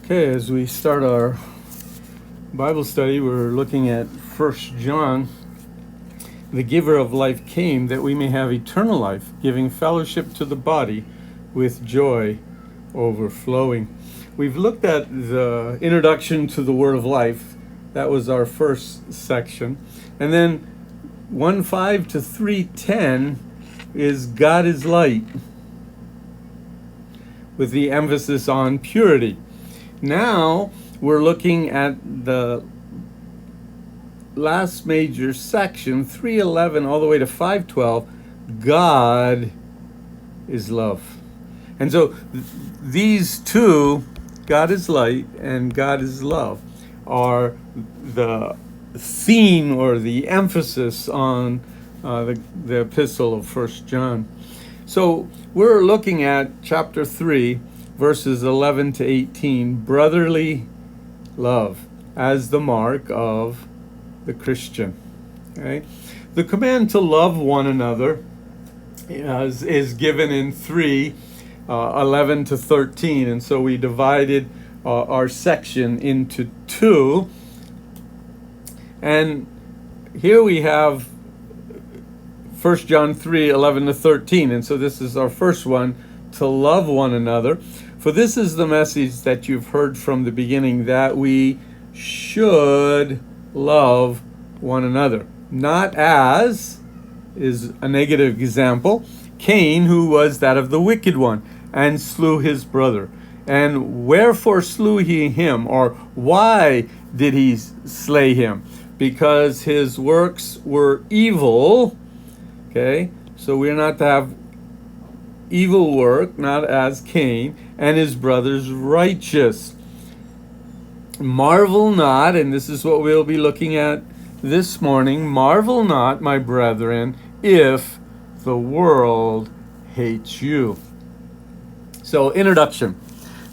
Okay, as we start our Bible study, we're looking at 1 John. The giver of life came that we may have eternal life, giving fellowship to the body with joy overflowing. We've looked at the introduction to the word of life. That was our first section. And then 1:5 to 3:10 is God is light, with the emphasis on purity. Now we're looking at the last major section, 3:11 all the way to 5:12. God is love. And so these two, God is light and God is love, are the theme or the emphasis on the epistle of 1 John. So we're looking at chapter 3, verses 11 to 18, brotherly love as the mark of the Christian. Okay? The command to love one another is given in 3:11 to 13, and so we divided our section into two. And here we have 1 John 3:11 to 13, and so this is our first one, to love one another. For this is the message that you've heard from the beginning, that we should love one another. Not as is a negative example, Cain, who was that of the wicked one, and slew his brother. And wherefore slew he him, or why did he slay him? Because his works were evil. Okay, so we're not to have evil work, not as Cain, and his brother's righteous. Marvel not, and this is what we'll be looking at this morning, marvel not, my brethren, if the world hates you. So, introduction.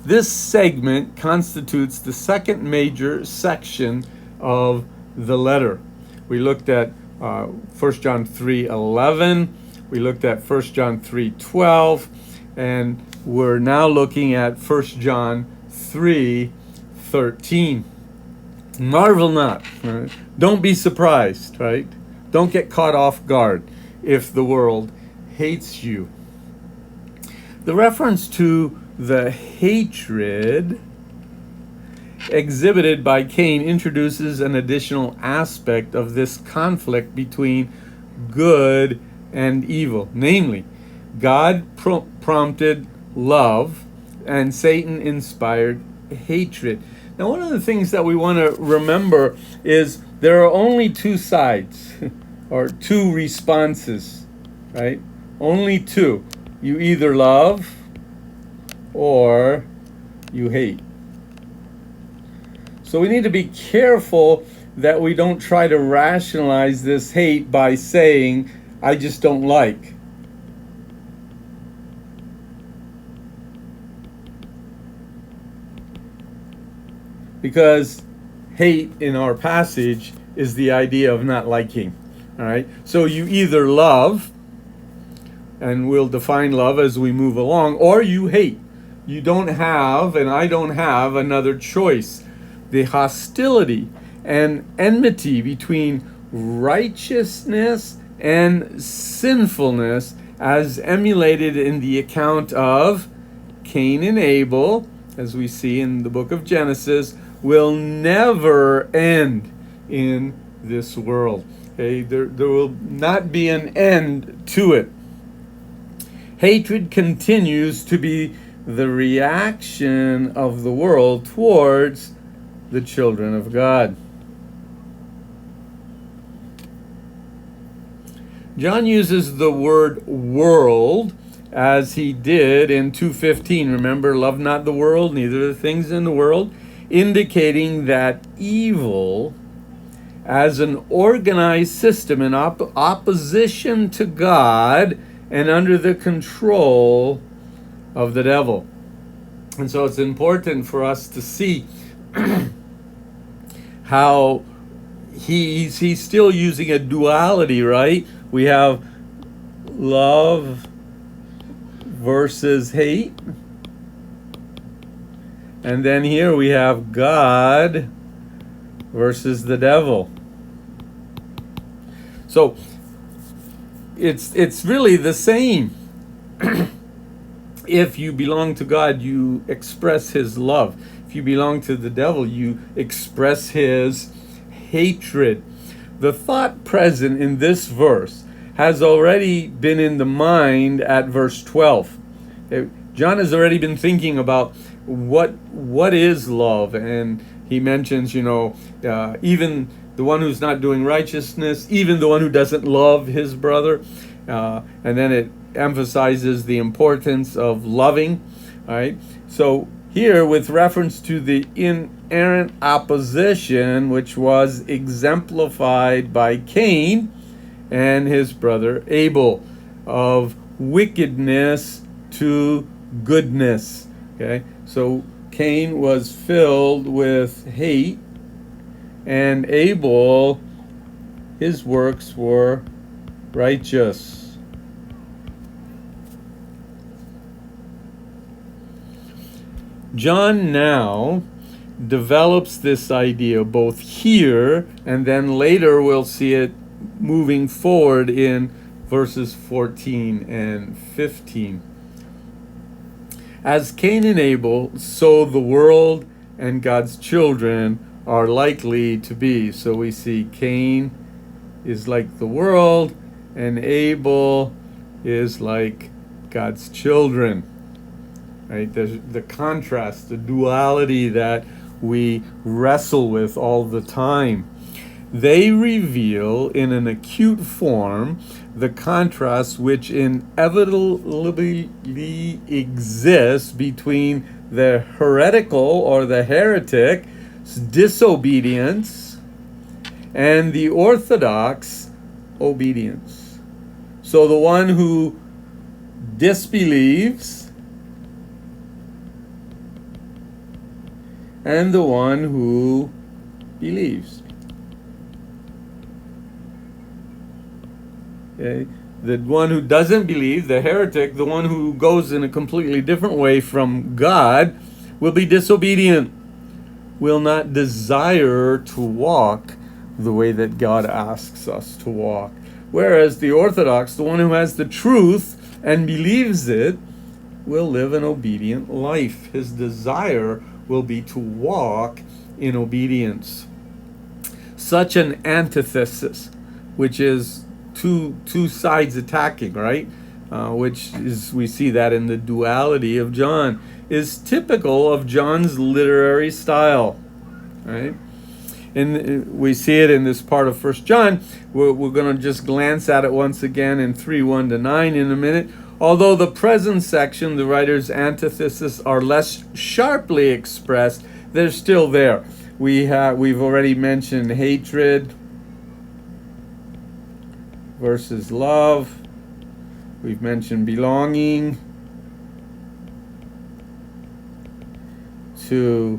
This segment constitutes the second major section of the letter. We looked at 1 John 3:11. We looked at 1 John 3:12, and we're now looking at 1 John 3:13. Marvel not. Right? Don't be surprised, right? Don't get caught off guard if the world hates you. The reference to the hatred exhibited by Cain introduces an additional aspect of this conflict between good and evil. Namely, God prompted love and Satan inspired hatred. Now, one of the things that we want to remember is there are only two sides or two responses, right? Only two. You either love or you hate. So we need to be careful that we don't try to rationalize this hate by saying, I just don't like. Because hate in our passage is the idea of not liking. All right? So you either love, and we'll define love as we move along, or you hate. You don't have, and I don't have, another choice. The hostility and enmity between righteousness and sinfulness, as emulated in the account of Cain and Abel, as we see in the book of Genesis, will never end in this world. Okay? There will not be an end to it. Hatred continues to be the reaction of the world towards the children of God. John uses the word world as he did in 2:15. Remember, love not the world, neither the things in the world, indicating that evil as an organized system in opposition to God and under the control of the devil. And so it's important for us to see how he's still using a duality, right? We have love versus hate, And then here we have God versus the devil. So it's really the same. If you belong to God, you express his love. If you belong to the devil, you express his hatred. The thought present in this verse has already been in the mind at verse 12. John has already been thinking about what is love, and he mentions, even the one who's not doing righteousness, even the one who doesn't love his brother, and then it emphasizes the importance of loving. All right, so here, with reference to the inerrant opposition, which was exemplified by Cain and his brother Abel, of wickedness to goodness. Okay, so Cain was filled with hate, and Abel, his works were righteous. John now develops this idea both here, and then later we'll see it moving forward in verses 14 and 15. As Cain and Abel, so the world and God's children are likely to be. So we see Cain is like the world, and Abel is like God's children. Right? There's the contrast, the duality that we wrestle with all the time. They reveal in an acute form the contrast which inevitably exists between the heretical or the heretic's disobedience and the orthodox obedience. So the one who disbelieves and the one who believes. Okay. The one who doesn't believe, the heretic, the one who goes in a completely different way from God, will be disobedient, will not desire to walk the way that God asks us to walk. Whereas the orthodox, the one who has the truth and believes it, will live an obedient life. His desire will be to walk in obedience. Such an antithesis, which is two sides attacking, right? Which is, we see that in the duality of John, is typical of John's literary style, right? And we see it in this part of 1 John. We're going to just glance at it once again in 3:1-9 in a minute. Although the present section, the writer's antithesis, are less sharply expressed, they're still there. We've already mentioned hatred versus love. We've mentioned belonging to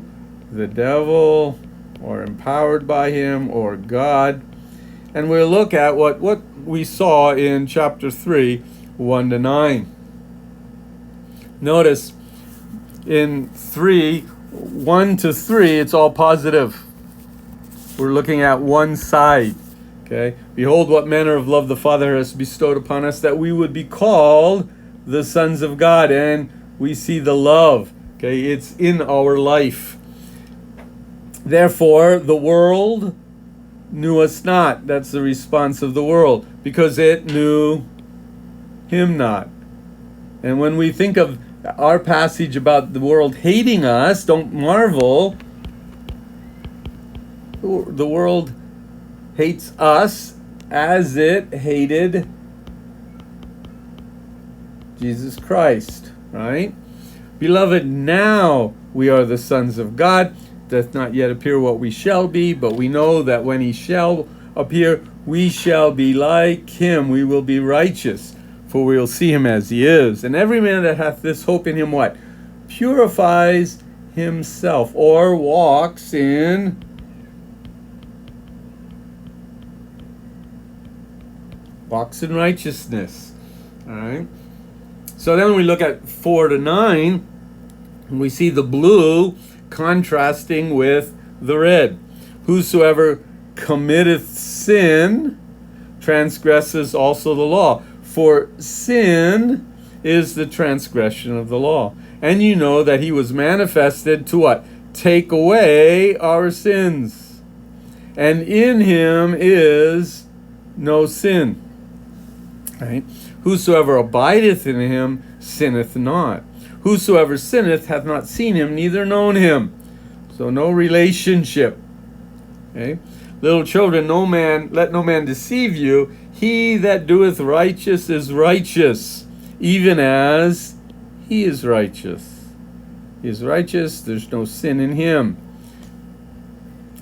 the devil, or empowered by him, or God. And we'll look at what we saw in chapter 3, 1-9. Notice in 1-3, it's all positive. We're looking at one side. Okay. Behold, what manner of love the Father has bestowed upon us, that we would be called the sons of God. And we see the love. Okay, it's in our life. Therefore, the world knew us not. That's the response of the world, because it knew him not. And when we think of our passage about the world hating us, don't marvel. The world hates us as it hated Jesus Christ, right? Beloved, now we are the sons of God. Doth not yet appear what we shall be, but we know that when he shall appear, we shall be like him. We will be righteous, for we will see him as he is. And every man that hath this hope in him, what? Purifies himself, or walks in righteousness. All right. So then we look at 4-9, and we see the blue contrasting with the red. Whosoever committeth sin transgresses also the law. For sin is the transgression of the law. And you know that he was manifested to what? Take away our sins. And in him is no sin. Right? Whosoever abideth in him sinneth not. Whosoever sinneth hath not seen him, neither known him. So no relationship. Okay? Little children, let no man deceive you. He that doeth righteous is righteous, even as he is righteous. He is righteous, there's no sin in him.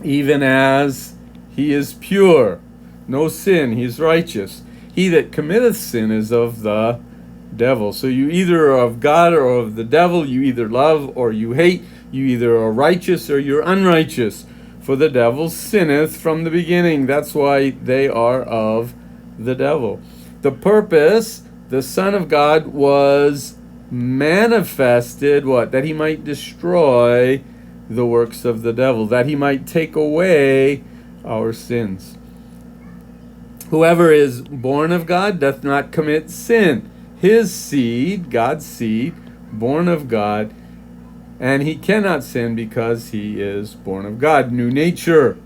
Even as he is pure, no sin, he is righteous. He that committeth sin is of the devil. So you either are of God or of the devil. You either love or you hate. You either are righteous or you're unrighteous. For the devil sinneth from the beginning. That's why they are of the devil. The purpose, the Son of God was manifested, what? That he might destroy the works of the devil, that he might take away our sins. Whoever is born of God doth not commit sin. His seed, God's seed, born of God, and he cannot sin because he is born of God. New nature.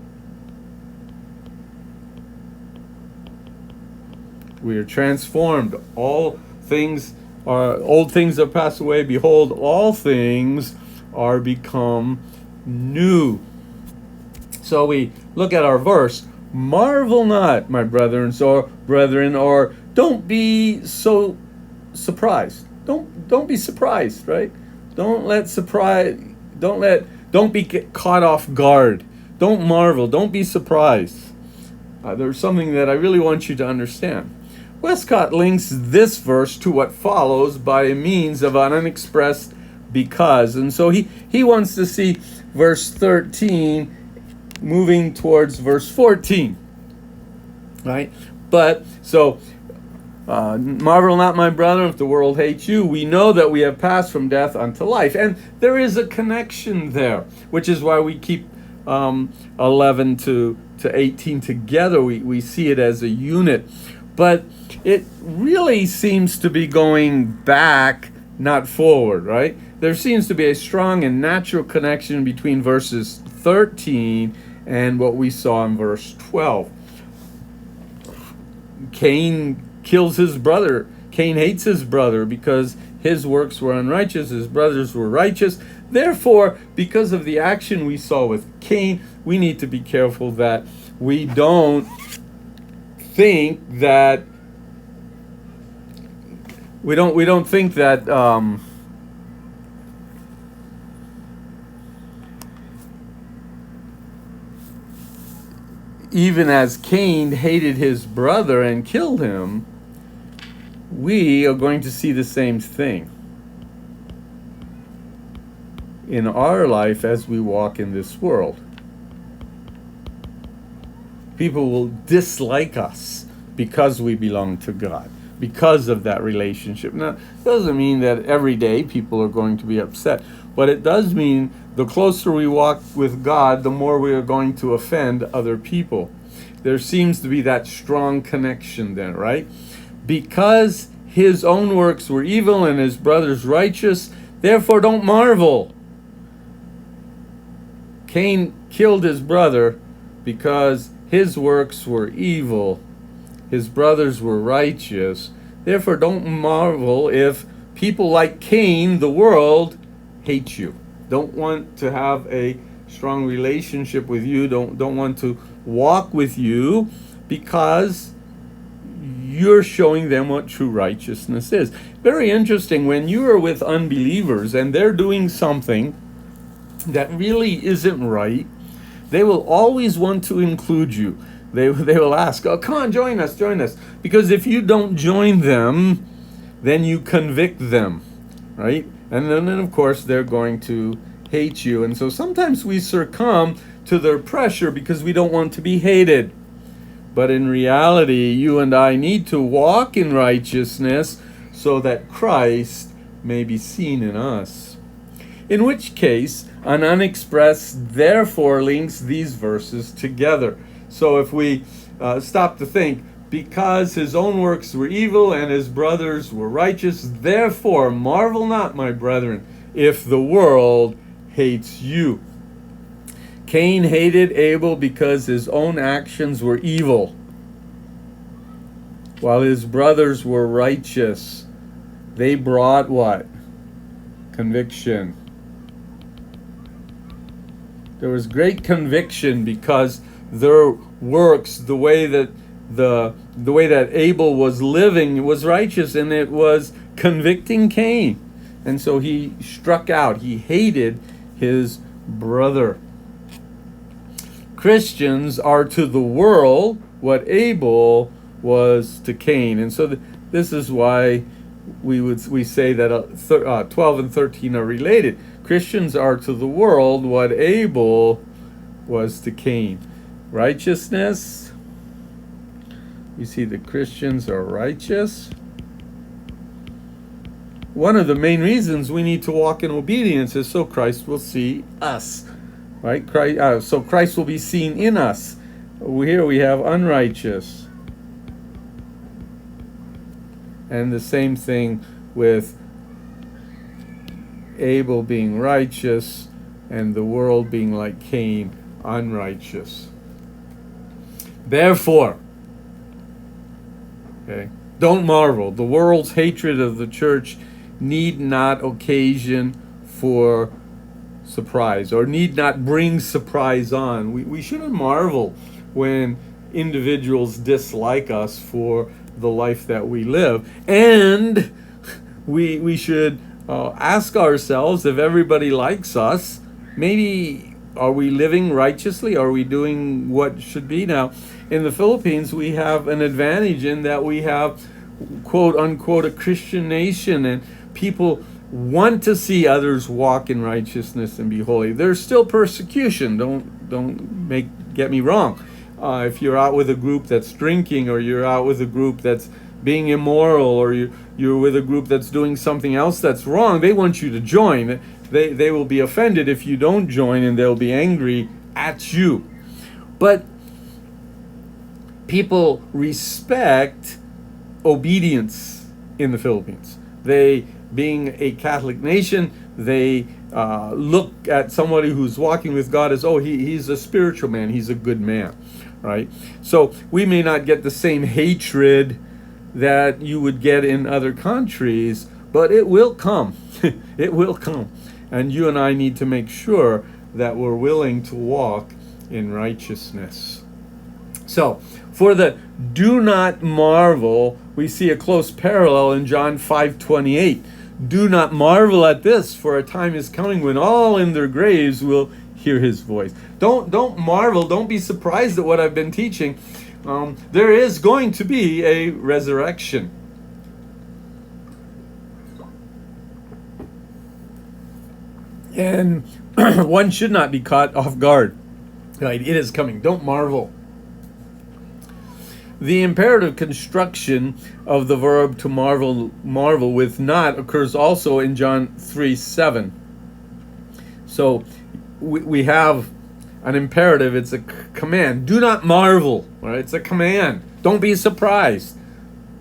We are transformed. Old things are passed away. Behold, all things are become new. So we look at our verse. Marvel not, my brethren, or don't be so surprised. Don't be surprised, right? Don't be caught off guard. Don't marvel. Don't be surprised. There's something that I really want you to understand. Westcott links this verse to what follows by means of an unexpressed because. And so he wants to see verse 13 moving towards verse 14. Right? But, so, marvel not, my brethren, if the world hates you. We know that we have passed from death unto life. And there is a connection there, which is why we keep 11 to 18 together. We see it as a unit. But it really seems to be going back, not forward, right? There seems to be a strong and natural connection between verses 13 and what we saw in verse 12. Cain kills his brother. Cain hates his brother because his works were unrighteous, his brothers were righteous. Therefore, because of the action we saw with Cain, we need to be careful that we don't think that even as Cain hated his brother and killed him, we are going to see the same thing in our life as we walk in this world. People will dislike us because we belong to God, because of that relationship. Now, it doesn't mean that every day people are going to be upset, but it does mean the closer we walk with God, the more we are going to offend other people. There seems to be that strong connection there, right? Because his own works were evil and his brother's righteous, therefore don't marvel. Cain killed his brother because his works were evil, his brothers were righteous. Therefore, don't marvel if people like Cain, the world, hate you. Don't want to have a strong relationship with you. Don't want to walk with you because you're showing them what true righteousness is. Very interesting, when you are with unbelievers and they're doing something that really isn't right, they will always want to include you. They will ask, oh, come on, join us. Because if you don't join them, then you convict them, right? And then of course, they're going to hate you. And so sometimes we succumb to their pressure because we don't want to be hated. But in reality, you and I need to walk in righteousness so that Christ may be seen in us. In which case, an unexpressed therefore links these verses together. So if we stop to think, because his own works were evil and his brothers were righteous, therefore marvel not, my brethren, if the world hates you. Cain hated Abel because his own actions were evil, while his brothers were righteous. They brought what? Conviction. There was great conviction because their works, the way that Abel was living was righteous, and it was convicting Cain. And so he struck out. He hated his brother. Christians are to the world what Abel was to Cain. And so this is why we say that 12 and 13 are related. Christians are to the world what Abel was to Cain. Righteousness. You see, the Christians are righteous. One of the main reasons we need to walk in obedience is so Christ will see us. Right? So Christ will be seen in us. Here we have unrighteous. And the same thing with Abel being righteous and the world being like Cain, unrighteous. Therefore, don't marvel. The world's hatred of the church need not occasion for surprise, or need not bring surprise on. We shouldn't marvel when individuals dislike us for the life that we live. And we should ask ourselves, if everybody likes us, maybe are we living righteously? Are we doing what should be? Now, in the Philippines, we have an advantage in that we have, quote unquote, a Christian nation, and people want to see others walk in righteousness and be holy. There's still persecution. Don't get me wrong. If you're out with a group that's drinking, or you're out with a group that's being immoral, or you're with a group that's doing something else that's wrong, they want you to join. They will be offended if you don't join, and they'll be angry at you. But people respect obedience in the Philippines. Being a Catholic nation, they look at somebody who's walking with God as, he's a spiritual man, he's a good man, right? So we may not get the same hatred that you would get in other countries, but it will come. It will come. And you and I need to make sure that we're willing to walk in righteousness. So, for the do not marvel, we see a close parallel in John 5:28. Do not marvel at this, for a time is coming when all in their graves will hear his voice. Don't marvel, don't be surprised at what I've been teaching. There is going to be a resurrection. And one should not be caught off guard. Right? It is coming. Don't marvel. The imperative construction of the verb to marvel with not occurs also in John 3:7. So we have an imperative. It's a command. Do not marvel. Right? It's a command. Don't be surprised.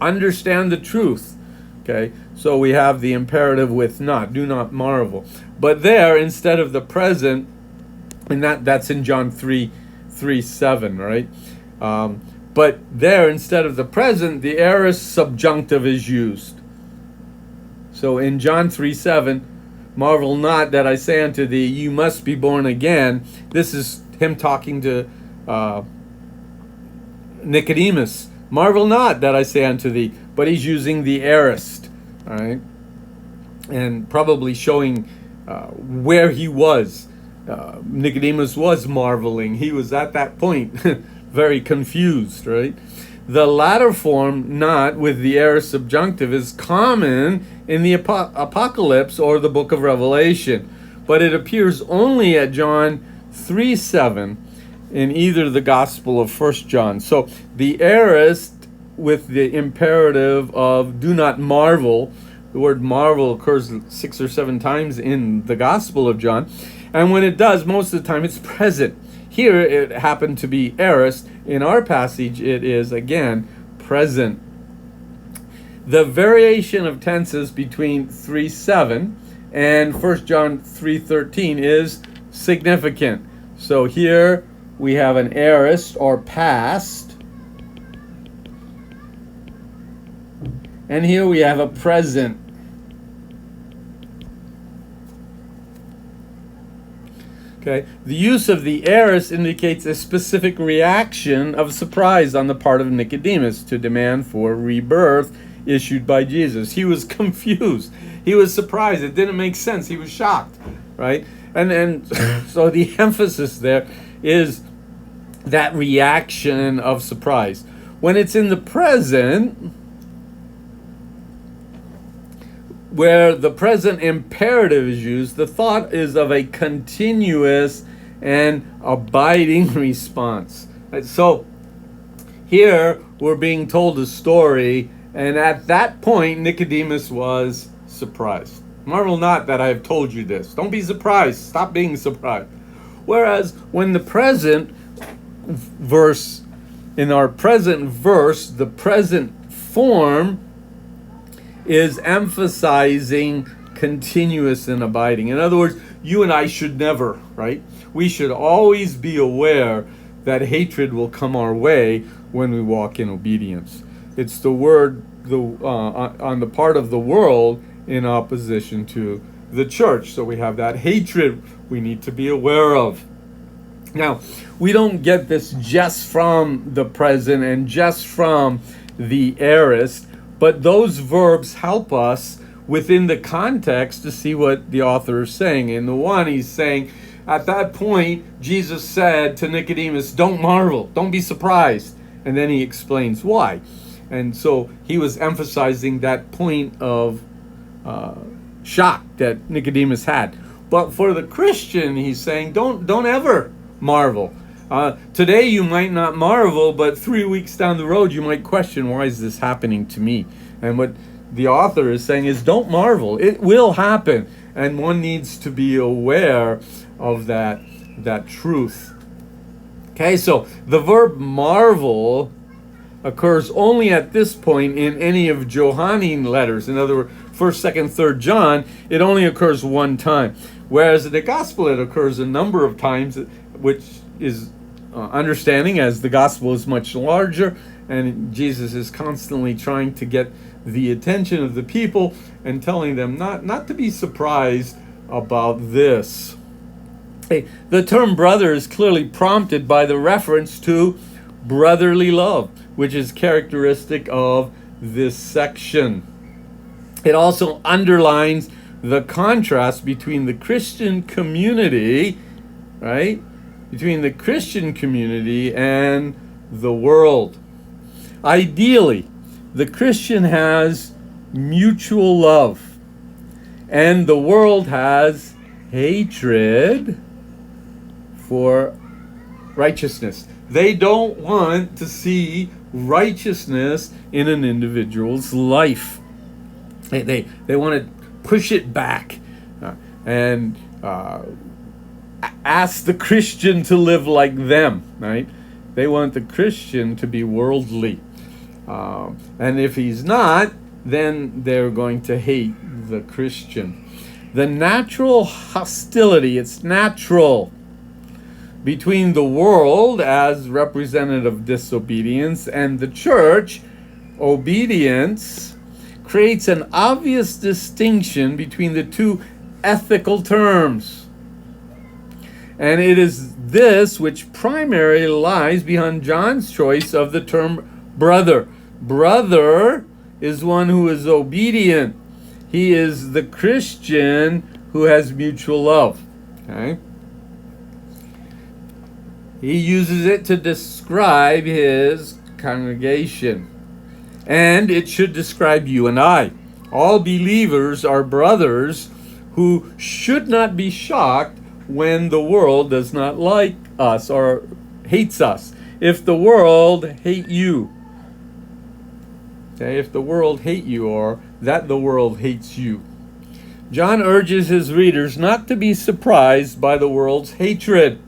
Understand the truth. Okay? So we have the imperative with not. Do not marvel. But there, instead of the present, and that's in John 3:7, right? But there, instead of the present, the aorist subjunctive is used. So in John 3:7, marvel not that I say unto thee, you must be born again. This is him talking to Nicodemus. Marvel not that I say unto thee. But he's using the aorist, all right? And probably showing where he was. Nicodemus was marveling. He was at that point very confused, right? The latter form, not with the aorist subjunctive, is common in the Apocalypse or the book of Revelation, but it appears only at John 3:7 in either the Gospel of 1 John. So the aorist with the imperative of do not marvel The word marvel occurs 6 or 7 times in the Gospel of John. And when it does, most of the time it's present. Here it happened to be aorist. In our passage, it is, again, present. The variation of tenses between 3:7 and 1 John 3:13 is significant. So here we have an aorist or past, and here we have a present. Okay. The use of the aorist indicates a specific reaction of surprise on the part of Nicodemus to demand for rebirth issued by Jesus. He was confused. He was surprised. It didn't make sense. He was shocked, right? And so the emphasis there is that reaction of surprise. When it's in the present, where the present imperative is used, the thought is of a continuous and abiding response. So here we're being told a story, and at that point Nicodemus was surprised. Marvel not that I have told you this. Don't be surprised. Stop being surprised. Whereas when the present verse, in our present verse, the present form is emphasizing continuous and abiding. In other words, you and I should never, right? We should always be aware that hatred will come our way when we walk in obedience. It's the word on the part of the world in opposition to the church. So we have that hatred we need to be aware of. Now, we don't get this just from the present and just from the aorist, but those verbs help us within the context to see what the author is saying. In the one, he's saying, at that point, Jesus said to Nicodemus, don't marvel, don't be surprised. And then he explains why. And so he was emphasizing that point of shock that Nicodemus had. But for the Christian, he's saying, don't ever marvel. Today you might not marvel, but 3 weeks down the road you might question, why is this happening to me? And what the author is saying is, don't marvel. It will happen, and one needs to be aware of that truth. Okay, so the verb marvel occurs only at this point in any of Johannine letters. In other words, 1st, 2nd, 3rd John, it only occurs one time. Whereas in the gospel it occurs a number of times, which is understanding as the gospel is much larger and Jesus is constantly trying to get the attention of the people and telling them not to be surprised about this. Hey, the term brother is clearly prompted by the reference to brotherly love, which is characteristic of this section. It also underlines the contrast between the Christian community, right? Between the Christian community and the world. Ideally, the Christian has mutual love, and the world has hatred for righteousness. They don't want to see righteousness in an individual's life. They want to push it back and ask the Christian to live like them, right? They want the Christian to be worldly. And if he's not, then they're going to hate the Christian. The natural hostility, it's natural, between the world as representative of disobedience and the church, obedience, creates an obvious distinction between the two ethical terms. And it is this which primarily lies behind John's choice of the term brother. Brother is one who is obedient. He is the Christian who has mutual love. Okay? He uses it to describe his congregation. And it should describe you and I. All believers are brothers who should not be shocked when the world does not like us or hates us. If the world hate you, Okay, if the world hate you, or that the world hates you. John urges his readers not to be surprised by the world's hatred.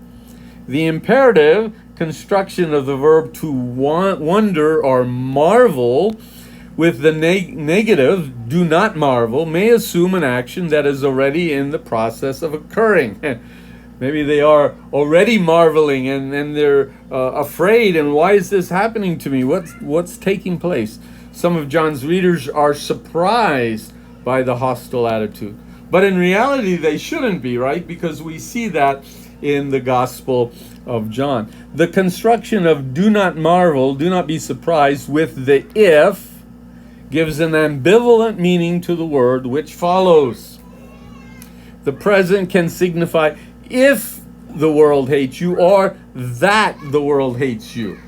The imperative construction of the verb to wonder or marvel with the negative, do not marvel, may assume an action that is already in the process of occurring. Maybe they are already marveling and they're afraid, and why is this happening to me? What's taking place? Some of John's readers are surprised by the hostile attitude. But in reality, they shouldn't be, right? Because we see that in the Gospel of John. The construction of do not marvel, do not be surprised with the if gives an ambivalent meaning to the word which follows. The present can signify if the world hates you or that the world hates you.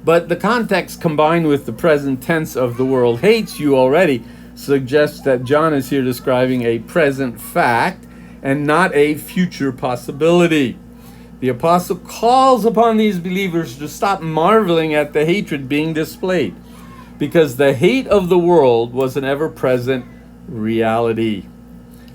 But the context combined with the present tense of the world hates you already suggests that John is here describing a present fact and not a future possibility. The apostle calls upon these believers to stop marveling at the hatred being displayed, because the hate of the world was an ever-present reality.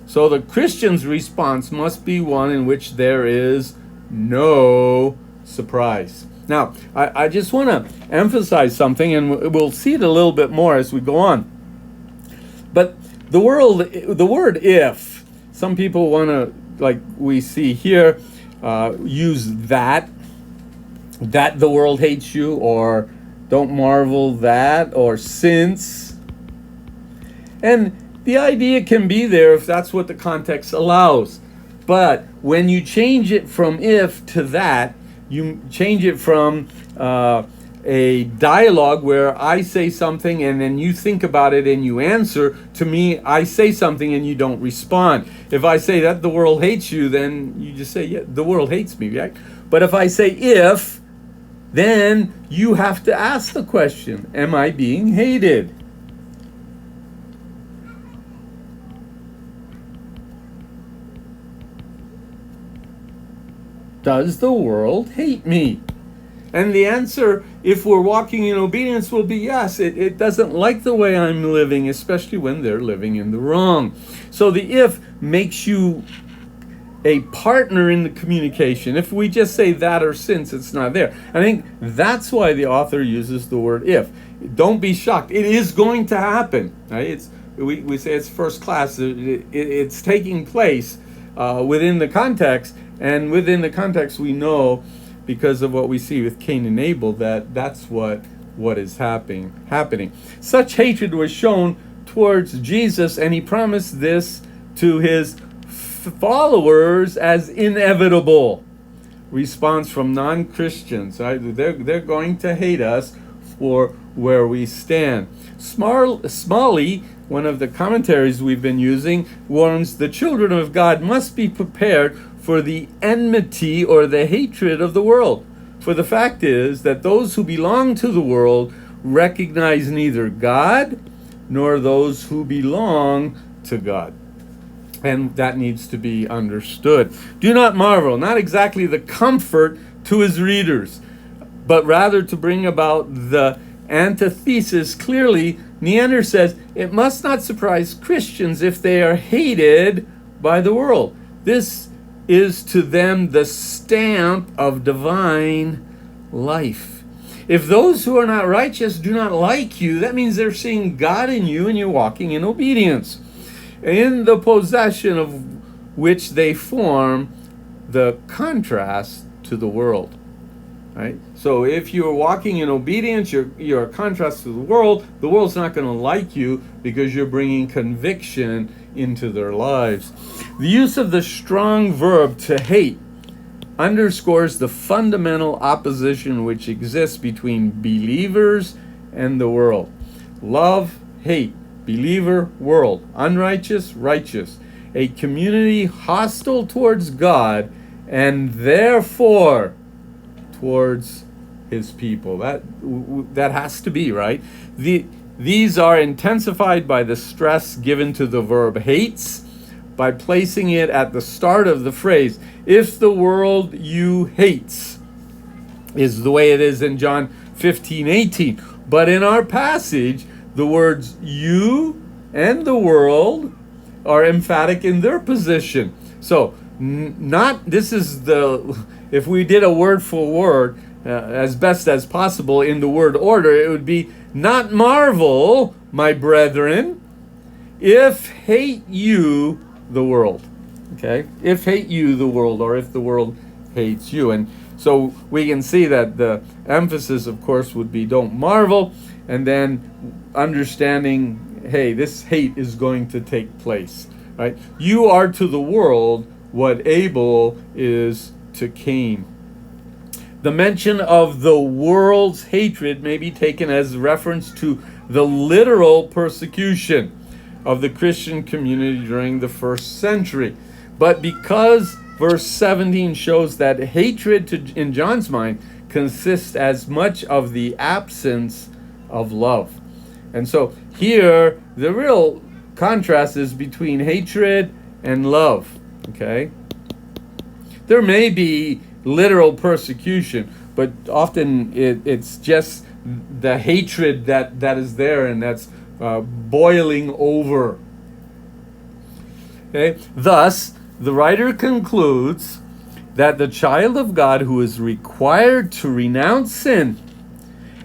So the Christian's response must be one in which there is no surprise. Now, I just want to emphasize something, and we'll see it a little bit more as we go on. But the word if, some people want to, like we see here, use that the world hates you, or don't marvel that, or since. And the idea can be there if that's what the context allows. But when you change it from if to that, you change it from a dialogue where I say something and then you think about it and you answer, to me, I say something and you don't respond. If I say that the world hates you, then you just say, yeah, the world hates me, right? But if I say if, then you have to ask the question, am I being hated? Does the world hate me? And the answer, if we're walking in obedience, will be yes. It doesn't like the way I'm living, especially when they're living in the wrong. So the if makes you a partner in the communication. If we just say that or since, it's not there. I think that's why the author uses the word if. Don't be shocked. It is going to happen. Right? We say it's first class. It's taking place within the context. And within the context, we know, because of what we see with Cain and Abel, that's what is happening. Such hatred was shown towards Jesus, and he promised this to his followers as inevitable. Response from non-Christians, right? They're going to hate us for where we stand. Smalley, one of the commentaries we've been using, warns the children of God must be prepared for the enmity or the hatred of the world. For the fact is that those who belong to the world recognize neither God nor those who belong to God. And that needs to be understood. Do not marvel, not exactly the comfort to his readers, but rather to bring about the antithesis. Clearly, Neander says, it must not surprise Christians if they are hated by the world. This is to them the stamp of divine life. If those who are not righteous do not like you, that means they're seeing God in you and you're walking in obedience, in the possession of which they form the contrast to the world. Right? So if you're walking in obedience, you're a contrast to the world's not going to like you because you're bringing conviction into their lives. The use of the strong verb to hate underscores the fundamental opposition which exists between believers and the world. Love, hate, believer, world, unrighteous, righteous. A community hostile towards God and therefore towards his people. That has to be, right? These are intensified by the stress given to the verb hates by placing it at the start of the phrase. If the world you hates is the way it is in John 15:18. But in our passage, the words you and the world are emphatic in their position. So, not, this is the, if we did a word for word, as best as possible in the word order, it would be, not marvel, my brethren, if hate you the world. Okay? If hate you the world, or if the world hates you. And so we can see that the emphasis, of course, would be don't marvel, and then understanding, hey, this hate is going to take place. Right? You are to the world what Abel is to Cain. The mention of the world's hatred may be taken as reference to the literal persecution of the Christian community during the first century. But because verse 17 shows that hatred in John's mind consists as much of the absence of love. And so here, the real contrast is between hatred and love. Okay? There may be literal persecution, but often it's just the hatred that is there, and that's boiling over. Okay? Thus, the writer concludes that the child of God who is required to renounce sin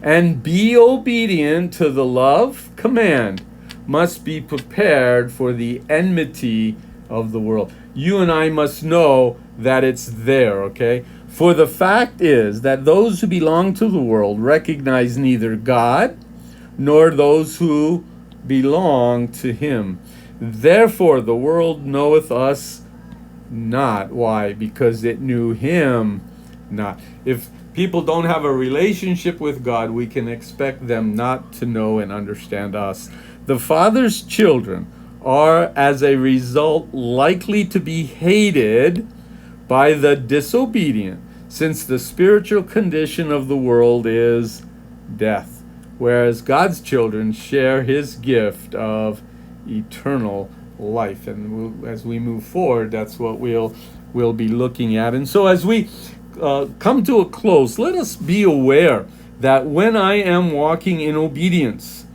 and be obedient to the love command must be prepared for the enmity of the world. You and I must know that it's there, okay? For the fact is that those who belong to the world recognize neither God nor those who belong to him. Therefore the world knoweth us not. Why? Because it knew him not. If people don't have a relationship with God, we can expect them not to know and understand us. The Father's children are, as a result, likely to be hated by the disobedient, since the spiritual condition of the world is death, whereas God's children share his gift of eternal life. And as we move forward, that's what we'll be looking at. And so as we come to a close, let us be aware that when I am walking in obedience,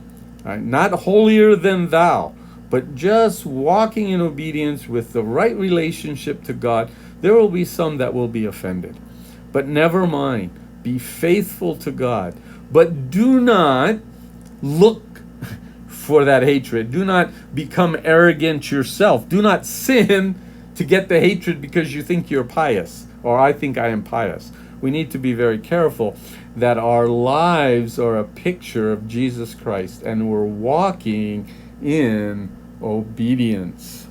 right, not holier than thou, but just walking in obedience with the right relationship to God, there will be some that will be offended. But never mind. Be faithful to God. But do not look for that hatred. Do not become arrogant yourself. Do not sin to get the hatred because you think you're pious, or I think I am pious. We need to be very careful that our lives are a picture of Jesus Christ and we're walking in obedience.